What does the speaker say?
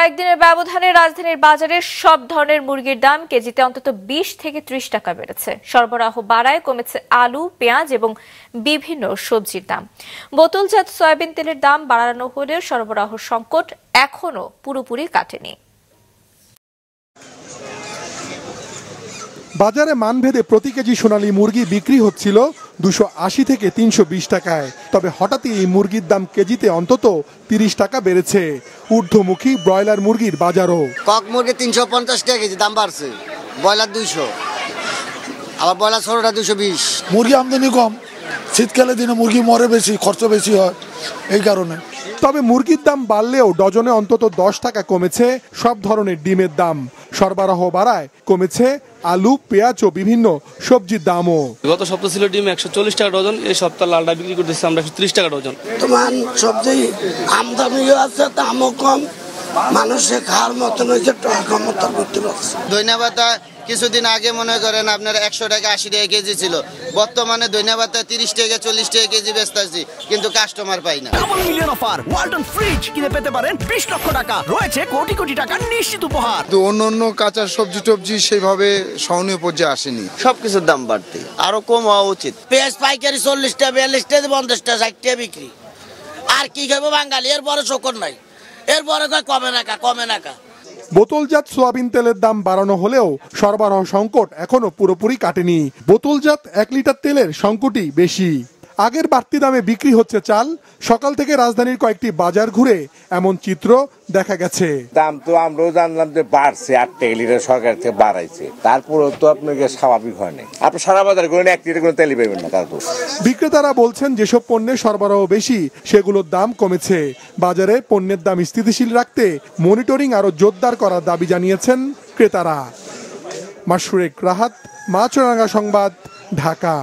কয়েকদিনের ব্যবধানে রাজধানীর বাজারে সব ধরনের মুরগির দাম কেজিতে অন্তত 20 থেকে 30 টাকা বেড়েছে। সরবরাহ বাড়ায় কমেছে আলু, পেঁয়াজ এবং বিভিন্ন সবজির দাম। বোতলজাত সয়াবিন তেলের দাম বাড়ানো হলেও সরবরাহ সংকট এখনো পুরোপুরি কাটেনি। বাজারে মানভেদে প্রতি কেজি সোনালী মুরগি বিক্রি হচ্ছিল 280 থেকে 320 টাকায়। তবে হঠাৎই এই মুরগির দাম কেজিতে অন্তত 30 টাকা বেড়েছে। ঊর্ধ্বমুখী ব্রয়লার মুরগির বাজারও। কক মুরগি 350 টাকা কেজি দাম বাড়ছে, ব্রয়লার 200, আবার ব্রয়লার ছোটটা 220। মুরগি আমদানি কম, শীতকালে দিনে মুরগি মরে বেশি, খরচ বেশি হয় এই কারণে। তবে মুরগির দাম বাড়লেও ডজনে অন্তত 10 টাকা কমেছে সব ধরনের ডিমের দাম। সরবরাহ বাড়ায় কমেছে আলু, পেঁয়াজ ও বিভিন্ন সবজির দামও। গত সপ্তাহ ছিল ডিম 140 টাকা ডজন, এই সপ্তাহ লালটা বিক্রি করতেছি আমরা 130 টাকা ডজন। তোমার সবজি আমদানিও আছে, দামও কম, মানুষে খাওয়ার মতন হয়েছে, টাকা মতো করতে পারছে। ধন্যবাদ কিছুদিন আগে মনে করেন আপনার 100 টাকা 80 টাকা কেজি ছিল, বর্তমানে ধন্যবাদ 30 টাকা 40 টাকা কেজি বেচতেছি, কিন্তু কাস্টমার পাই না। Double million offer Walton fridge কিনে পেতে পারেন 20 লক্ষ টাকা, রয়েছে কোটি কোটি টাকার নিশ্চিত উপহার। তো অন্য কাঁচা সবজি টবজি সেইভাবে সহনীয় পর্যায়ে আসেনি, সবকিছুর দাম বাড়তে আরো কম হওয়া উচিত। পেঁয়াজ পাইকারি 40 টাকা 42 টাকা 50 টাকা 60 টাকা বিক্রি, আর কি খাবো বাঙালি? এর বড় শকর নাই, এর বড় কমে না। বোতলজাত সোয়াবিন তেলের দাম বাড়ানো হলেও সরবরাহ সংকট এখনো পুরোপুরি কাটেনি। বোতলজাত 1 লিটার তেলের সংকটই বেশি। আগের বাড়তি দামে বিক্রি হচ্ছে চাল। সকাল থেকে রাজধানীর কয়েকটি বাজার ঘুরে এমন চিত্র দেখা গেছে। দাম তো আমরাও জানলাম যে বাড়ছে, 8 টাকা লিটার সরকার থেকে বাড়াইছে, তারপরেও তো আপনাকে স্বাভাবিক হয় না। আপনি সারা বাজার করেন 1 লিটার করে তেলই পাবেন না। তারপর বিক্রেতারা বলছেন যেসব পণ্যের সরবরাহ বেশি সেগুলোর দাম কমেছে। বাজারে পণ্যের দাম স্থিতিশীল রাখতে মনিটরিং আরো জোরদার করার দাবি জানিয়েছেন ক্রেতারা। মাশরুক রাহাত, মাছরাঙা সংবাদ, ঢাকা।